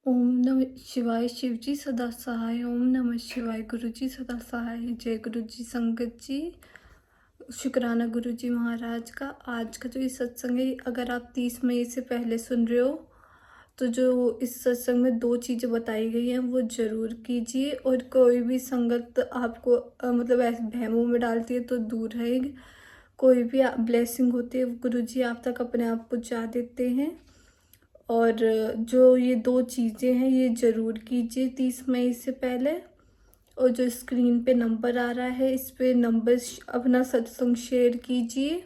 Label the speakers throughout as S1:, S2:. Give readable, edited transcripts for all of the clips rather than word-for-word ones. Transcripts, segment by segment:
S1: ओम नमः शिवाय शिवजी सदा सहाय। ओम नमः शिवाय गुरुजी सदा सहाय। जय गुरुजी संगत जी। शुक्राना गुरुजी महाराज का। आज का जो ये सत्संग है, अगर आप 30 मई से पहले सुन रहे हो तो जो इस सत्संग में 2 चीज़ें बताई गई हैं वो ज़रूर कीजिए। और कोई भी संगत आपको मतलब ऐसे वहमों में डालती है तो दूर रहेगी। कोई भी ब्लेसिंग होती है गुरुजी आप तक अपने आप पहुँचा देते हैं। और जो ये 2 चीज़ें हैं ये ज़रूर कीजिए 30 मई से पहले। और जो स्क्रीन पे नंबर आ रहा है इस पे नंबर अपना सत्संग शेयर कीजिए।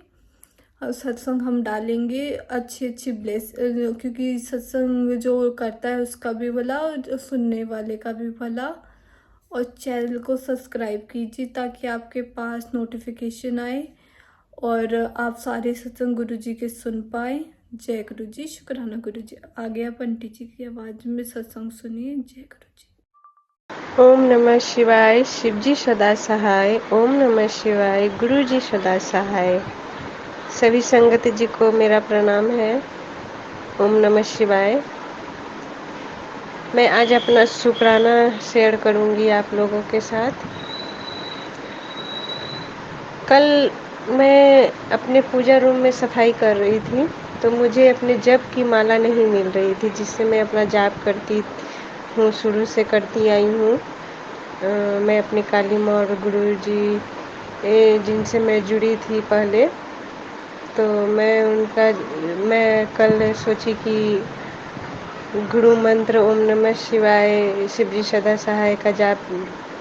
S1: और सत्संग हम डालेंगे अच्छी अच्छी क्योंकि सत्संग जो करता है उसका भी भला और जो सुनने वाले का भी भला। और चैनल को सब्सक्राइब कीजिए ताकि आपके पास नोटिफिकेशन आए और आप सारे सत्संग गुरु जी के सुन पाए। जय गुरु जी। शुक्राना गुरु जी। आ गया पंडित जी की आवाज़ में सत्संग सुनिए। जय गुरु जी।
S2: ओम नमः शिवाय शिवजी सदा सहाय। ओम नमः शिवाय गुरुजी सदा सहाय। सभी संगत जी को मेरा प्रणाम है। ओम नमः शिवाय। मैं आज अपना शुक्राना शेयर करूंगी आप लोगों के साथ। कल मैं अपने पूजा रूम में सफाई कर रही थी तो मुझे अपने जप की माला नहीं मिल रही थी जिससे मैं अपना जाप करती हूँ, शुरू से करती आई हूँ। मैं अपनी काली माँ और गुरुजी जिनसे मैं जुड़ी थी पहले, तो मैं कल सोची कि गुरु मंत्र ओम नमः शिवाय शिवजी सदा सहाय का जाप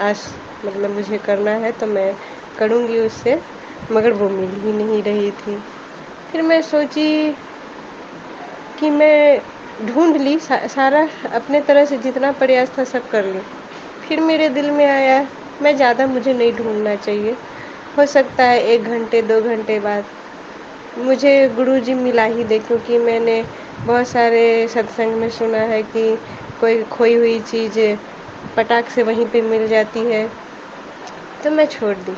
S2: आज मतलब मुझे करना है तो मैं करूँगी उससे, मगर वो मिल ही नहीं रही थी। फिर मैं सोची कि मैं ढूंढ ली सारा अपने तरह से जितना प्रयास था सब कर ली। फिर मेरे दिल में आया मैं ज़्यादा मुझे नहीं ढूंढना चाहिए, हो सकता है 1 घंटे 2 घंटे बाद मुझे गुरुजी मिला ही दे, क्योंकि मैंने बहुत सारे सत्संग में सुना है कि कोई खोई हुई चीज़ पटाख से वहीं पे मिल जाती है। तो मैं छोड़ दी।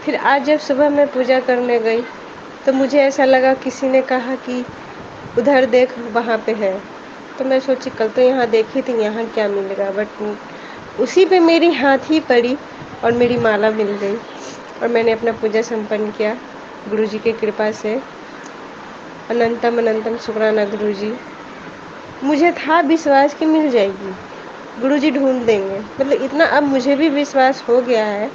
S2: फिर आज जब सुबह मैं पूजा करने गई तो मुझे ऐसा लगा किसी ने कहा कि उधर देख वहाँ पे है। तो मैं सोची कल तो यहाँ देखी थी, यहाँ क्या मिलेगा, बट उसी पे मेरी हाथ ही पड़ी और मेरी माला मिल गई और मैंने अपना पूजा संपन्न किया गुरुजी की कृपा से। अनंतम अनंतम शुक्राना गुरुजी। मुझे था विश्वास कि मिल जाएगी, गुरुजी ढूंढ देंगे, मतलब इतना अब मुझे भी विश्वास हो गया है।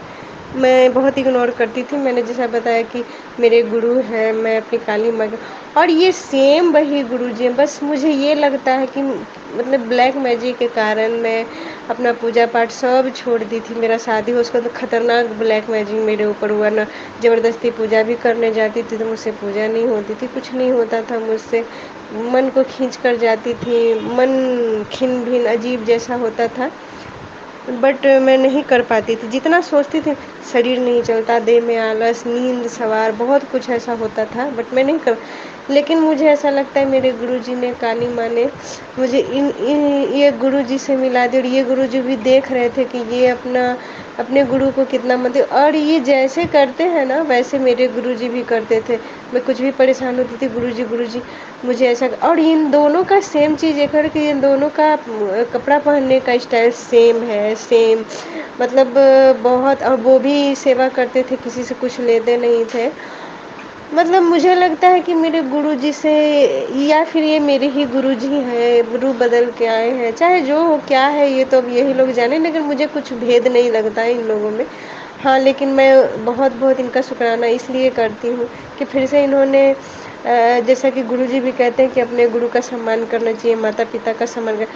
S2: मैं बहुत इग्नोर करती थी, मैंने जैसा बताया कि मेरे गुरु हैं, मैं अपनी काली माँ और ये सेम वही गुरुजी हैं। बस मुझे ये लगता है कि मतलब ब्लैक मैजिक के कारण मैं अपना पूजा पाठ सब छोड़ दी थी। मेरा शादी हो उसका तो खतरनाक ब्लैक मैजिक मेरे ऊपर हुआ ना। ज़बरदस्ती पूजा भी करने जाती थी तो मुझसे पूजा नहीं होती थी, कुछ नहीं होता था मुझसे। मन को खींच कर जाती थी, मन खिन भिन अजीब जैसा होता था, बट मैं नहीं कर पाती थी। जितना सोचती थी शरीर नहीं चलता, देह में आलस, नींद सवार, बहुत कुछ ऐसा होता था, बट मैं नहीं कर। लेकिन मुझे ऐसा लगता है मेरे गुरुजी ने, काली माँ ने मुझे ये गुरुजी से मिला दी। और ये गुरुजी भी देख रहे थे कि ये अपने गुरु को कितना मानते, और ये जैसे करते हैं ना वैसे मेरे गुरुजी भी करते थे। मैं कुछ भी परेशान होती थी, गुरुजी गुरुजी मुझे ऐसा। और इन दोनों का सेम चीज़ एक है कि इन दोनों का कपड़ा पहनने का स्टाइल सेम है, सेम मतलब बहुत। और वो भी सेवा करते थे, किसी से कुछ लेते नहीं थे। मतलब मुझे लगता है कि मेरे गुरुजी से, या फिर ये मेरे ही गुरुजी हैं, गुरु बदल के आए हैं, चाहे जो हो क्या है ये तो अब यही लोग जाने, लेकिन मुझे कुछ भेद नहीं लगता है इन लोगों में। हाँ, लेकिन मैं बहुत बहुत इनका शुक्राना इसलिए करती हूँ कि फिर से इन्होंने जैसा कि गुरुजी भी कहते हैं कि अपने गुरु का सम्मान करना चाहिए, माता पिता का सम्मान कर,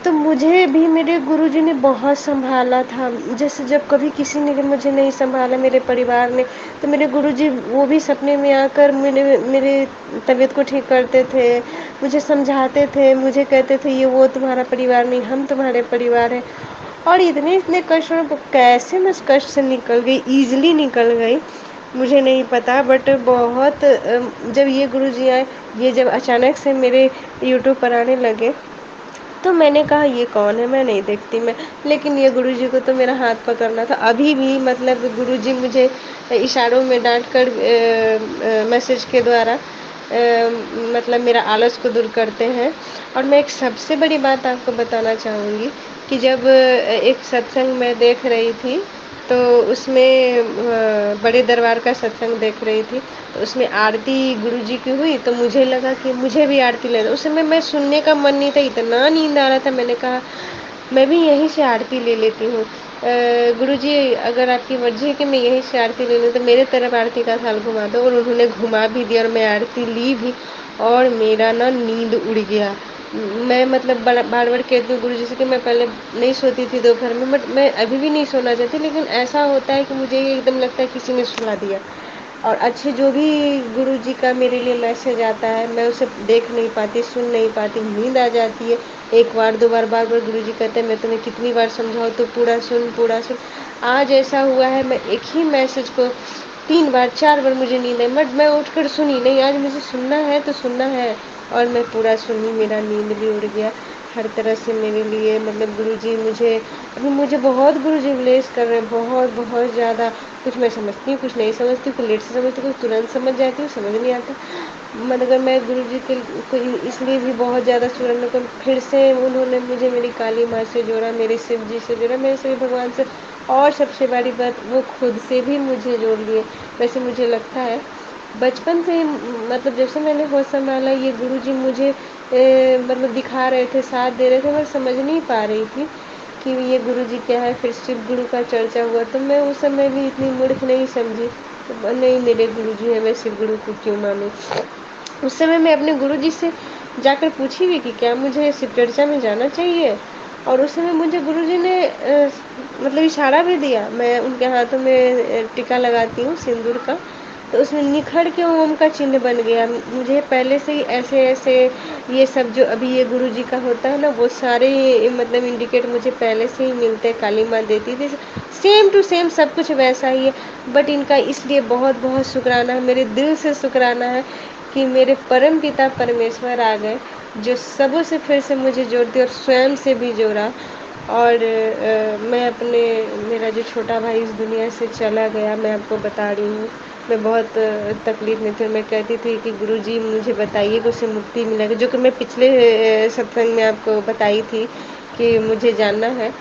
S2: तो मुझे भी मेरे गुरुजी ने बहुत संभाला था। जैसे जब कभी किसी ने मुझे नहीं संभाला, मेरे परिवार ने, तो मेरे गुरुजी वो भी सपने में आकर मेरे तबीयत को ठीक करते थे, मुझे समझाते थे, मुझे कहते थे ये वो तुम्हारा परिवार नहीं, हम तुम्हारे परिवार हैं। और इतने इतने कष्टों को कैसे मैं उस कष्ट से निकल गई, ईजिली निकल गई, मुझे नहीं पता। बट बहुत जब ये गुरुजी आए, ये जब अचानक से मेरे यूट्यूब पर आने लगे तो मैंने कहा ये कौन है, मैं नहीं देखती मैं, लेकिन ये गुरुजी को तो मेरा हाथ पकड़ना था। अभी भी मतलब गुरुजी मुझे इशारों में डांट कर मैसेज के द्वारा मतलब मेरा आलस को दूर करते हैं। और मैं एक सबसे बड़ी बात आपको बताना चाहूँगी कि जब एक सत्संग मैं देख रही थी, तो उसमें बड़े दरबार का सत्संग देख रही थी, तो उसमें आरती गुरुजी की हुई, तो मुझे लगा कि मुझे भी आरती लेना। उस समय मैं सुनने का मन नहीं था, इतना नींद आ रहा था, मैंने कहा मैं भी यहीं से आरती ले लेती हूँ। गुरुजी अगर आपकी मर्ज़ी है कि मैं यहीं से आरती ले लूँ तो मेरे तरफ आरती का थाल घुमा दो, और उन्होंने घुमा भी दिया और मैं आरती ली भी, और मेरा ना नींद उड़ गया। मैं मतलब बार-बार कहती हूँ गुरुजी से कि मैं पहले नहीं सोती थी दोपहर में, बट मैं अभी भी नहीं सोना चाहती, लेकिन ऐसा होता है कि मुझे एकदम लगता है किसी ने सुला दिया। और अच्छे जो भी गुरुजी का मेरे लिए मैसेज आता है, मैं उसे देख नहीं पाती, सुन नहीं पाती, नींद आ जाती है। एक बार, 2 बार, बार-बार गुरुजी कहते हैं मैं तुम्हें कितनी बार समझाऊँ तो पूरा सुन, पूरा सुन। आज ऐसा हुआ है, मैं एक ही मैसेज को 3 बार, 4 बार मुझे नींद आई, बट मैं उठकर सुनी नहीं, आज मुझे सुनना है तो सुनना है, और मैं पूरा सुनी, मेरा नींद भी उड़ गया। हर तरह से मेरे लिए मतलब गुरुजी मुझे अभी मुझे बहुत गुरुजी ब्लेस कर रहे हैं, बहुत, बहुत ज़्यादा। कुछ मैं समझती हूँ, कुछ नहीं समझती हूँ, कुछ लेट से समझती हूँ, कुछ तुरंत समझ जाती हूँ, समझ नहीं आता। मगर मैं गुरुजी के को इसलिए भी बहुत ज़्यादा सुरंग को फिर से उन्होंने मुझे मेरी काली माँ से जोड़ा, मेरे शिव जी से जोड़ा, मेरे सभी भगवान से, और सबसे बड़ी बात वो खुद से भी मुझे जोड़ लिए। वैसे मुझे लगता है बचपन से ही मतलब जब से मैंने होश संभाला, ये गुरुजी मुझे मतलब दिखा रहे थे, साथ दे रहे थे, मैं समझ नहीं पा रही थी कि ये गुरुजी क्या है। फिर शिव गुरु का चर्चा हुआ तो मैं उस समय भी इतनी मूर्ख नहीं समझी, तो नहीं मेरे गुरुजी है, मैं शिव गुरु को क्यों मानूं। उस समय मैं अपने गुरुजी से जाकर पूछी भी कि क्या मुझे शिव चर्चा में जाना चाहिए, और उस समय मुझे गुरुजी ने मतलब इशारा भी दिया। मैं उनके हाथों में टीका लगाती हूँ सिंदूर का, तो उसमें निखर के ओम का चिन्ह बन गया। मुझे पहले से ही ऐसे-ऐसे ये सब जो अभी ये गुरुजी का होता है ना, वो सारे मतलब इंडिकेट मुझे पहले से ही मिलते हैं, काली माँ देती थी। सेम टू सेम सब कुछ वैसा ही है, बट इनका इसलिए बहुत-बहुत शुक्राना है, मेरे दिल से शुक्राना है कि मेरे परम पिता परमेश्वर आ गए, जो सबों से फिर से मुझे जोड़ दिया और स्वयं से भी जोड़ा। और मैं अपने मेरा जो छोटा भाई इस दुनिया से चला गया, मैं आपको बता रही हूँ, मैं बहुत तकलीफ़ में थी। मैं कहती थी कि गुरुजी मुझे बताइए कि उसे मुक्ति मिलेगी, जो कि मैं पिछले सत्संग में आपको बताई थी कि मुझे जानना है।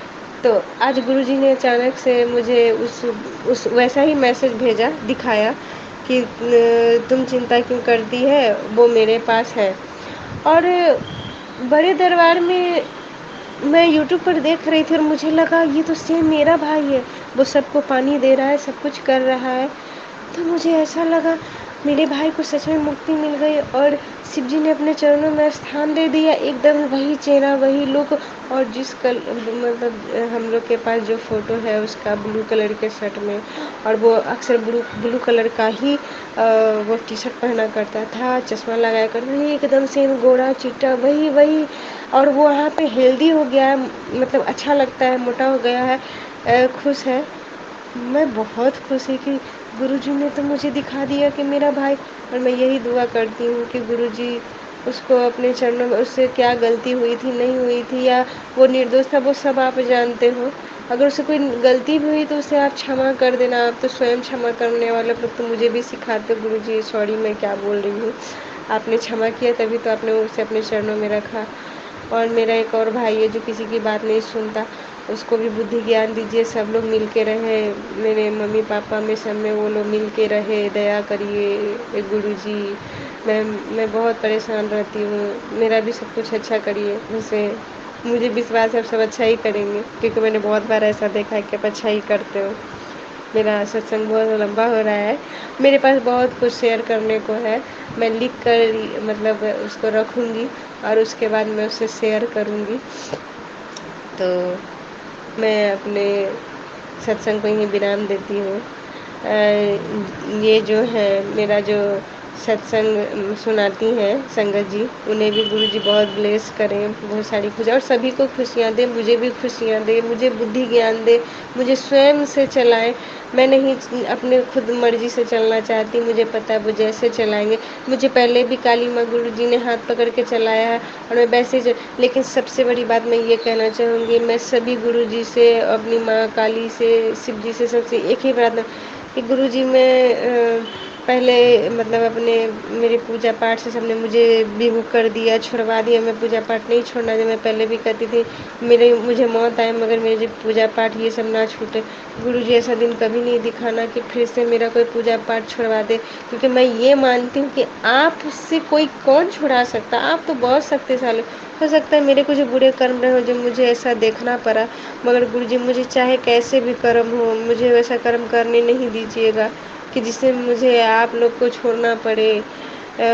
S2: तो आज गुरुजी ने अचानक से मुझे उस वैसा ही मैसेज भेजा, दिखाया कि तुम चिंता क्यों करती है, वो मेरे पास है। और बड़े दरबार में मैं यूट्यूब पर देख रही थी और मुझे लगा ये तो सेम मेरा भाई है, वो सबको पानी दे रहा है, सब कुछ कर रहा है। तो मुझे ऐसा लगा मेरे भाई को सच में मुक्ति मिल गई, और शिव जी ने अपने चरणों में स्थान दे दिया, एकदम वही चेहरा, वही लुक। और जिस मतलब हम लोग के पास जो फ़ोटो है उसका ब्लू कलर के शर्ट में, और वो अक्सर ब्लू ब्लू कलर का ही वो टी शर्ट पहना करता था, चश्मा लगाया करता था, एकदम सेम गोरा चिट्टा वही वही। और वो यहाँ पे हेल्दी हो गया है, मतलब अच्छा लगता है, मोटा हो गया है, खुश है। मैं बहुत खुश हुई कि गुरुजी ने तो मुझे दिखा दिया कि मेरा भाई। और मैं यही दुआ करती हूँ कि गुरुजी उसको अपने चरणों में, उससे क्या गलती हुई थी, नहीं हुई थी, या वो निर्दोष था, वो सब आप जानते हो। अगर उससे कोई गलती भी हुई तो उसे आप क्षमा कर देना, आप तो स्वयं क्षमा करने वाले लोग, तो मुझे भी सिखाते गुरुजी, सॉरी मैं क्या बोल रही हूँ। आपने क्षमा किया तभी तो आपने उसे अपने चरणों में रखा। और मेरा एक और भाई है जो किसी की बात नहीं सुनता, उसको भी बुद्धि ज्ञान दीजिए, सब लोग मिल के रहे, मेरे मम्मी पापा में सब में वो लोग मिल के रहे, दया करिए गुरुजी। मैं बहुत परेशान रहती हूँ, मेरा भी सब कुछ अच्छा करिए। वैसे मुझे विश्वास है आप सब अच्छा ही करेंगे, क्योंकि मैंने बहुत बार ऐसा देखा है कि आप अच्छा ही करते हो। मेरा सत्संग बहुत लंबा हो रहा है, मेरे पास बहुत कुछ शेयर करने को है, मैं लिख कर मतलब उसको रखूँगी और उसके बाद मैं उसे शेयर करूँगी। तो मैं अपने सत्संग को यहीं विराम देती हूँ। ये जो है मेरा जो सत्संग सुनाती हैं संगत जी, उन्हें भी गुरुजी बहुत ब्लेस करें, बहुत सारी खुशी, और सभी को खुशियाँ दें, मुझे भी खुशियाँ दें, मुझे बुद्धि ज्ञान दे, मुझे स्वयं से चलाएं। मैं नहीं अपने खुद मर्जी से चलना चाहती, मुझे पता है वो जैसे चलाएंगे। मुझे पहले भी काली माँ गुरुजी ने हाथ पकड़ के चलाया है, और मैं वैसे ही लेकिन सबसे बड़ी बात मैं ये कहना चाहूँगी, मैं सभी गुरुजी से, अपनी माँ काली से, शिव जी से, सबसे एक ही प्रार्थना कि गुरुजी मैं पहले मतलब अपने मेरे पूजा पाठ से सबने मुझे विमुख कर दिया, छुड़वा दिया। मैं पूजा पाठ नहीं छोड़ना, जो मैं पहले भी कहती थी मुझे मौत आए मगर मेरे पूजा पाठ ये सब ना छूटे। गुरुजी ऐसा दिन कभी नहीं दिखाना कि फिर से मेरा कोई पूजा पाठ छुड़वा दे, क्योंकि मैं ये मानती हूँ कि आपसे कोई कौन छुड़ा सकता, आप तो बहुत शक्तिशाली हो सकता है मेरे कुछ बुरे कर्म रहे हो जो मुझे ऐसा देखना पड़ा, मगर गुरुजी मुझे चाहे कैसे भी कर्म हो, मुझे वैसा कर्म करने नहीं दीजिएगा कि जिससे मुझे आप लोग को छोड़ना पड़े।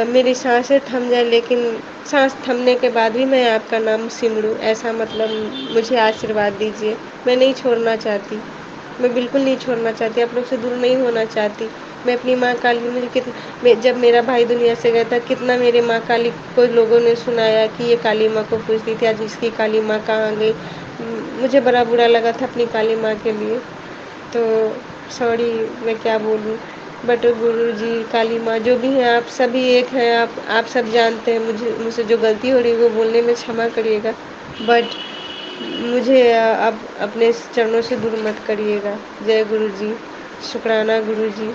S2: मेरी सांसें थम जाए लेकिन सांस थमने के बाद भी मैं आपका नाम सिमरूं, ऐसा मतलब मुझे आशीर्वाद दीजिए। मैं नहीं छोड़ना चाहती, मैं बिल्कुल नहीं छोड़ना चाहती, आप लोग से दूर नहीं होना चाहती। मैं अपनी माँ काली जब मेरा भाई दुनिया से गया था, कितना मेरे माँ काली को लोगों ने सुनाया कि ये काली माँ को पूजती थी, आज इसकी काली माँ कहाँ गई। मुझे बड़ा बुरा लगा था अपनी काली माँ के लिए, तो सॉरी मैं क्या बोलूँ। बट गुरुजी, काली माँ जो भी हैं, आप सभी एक हैं। आप सब जानते हैं, मुझसे जो गलती हो रही है वो बोलने में क्षमा करिएगा, बट मुझे अब अपने चरणों से दूर मत करिएगा। जय गुरुजी, शुक्राना गुरुजी।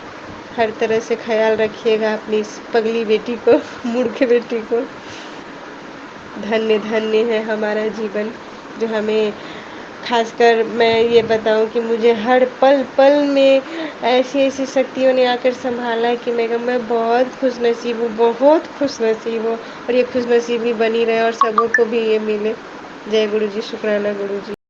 S2: हर तरह से ख्याल रखिएगा अपनी इस पगली बेटी को, मूर्ख बेटी को। धन्य धन्य है हमारा जीवन, जो हमें खासकर मैं ये बताऊं कि मुझे हर पल पल में ऐसी ऐसी शक्तियों ने आकर संभाला है कि मैं बहुत खुशनसीब हूँ, बहुत खुशनसीब हूँ, और ये खुशनसीबी बनी रहे और सबों को भी ये मिले। जय गुरु जी, शुक्राना गुरु जी।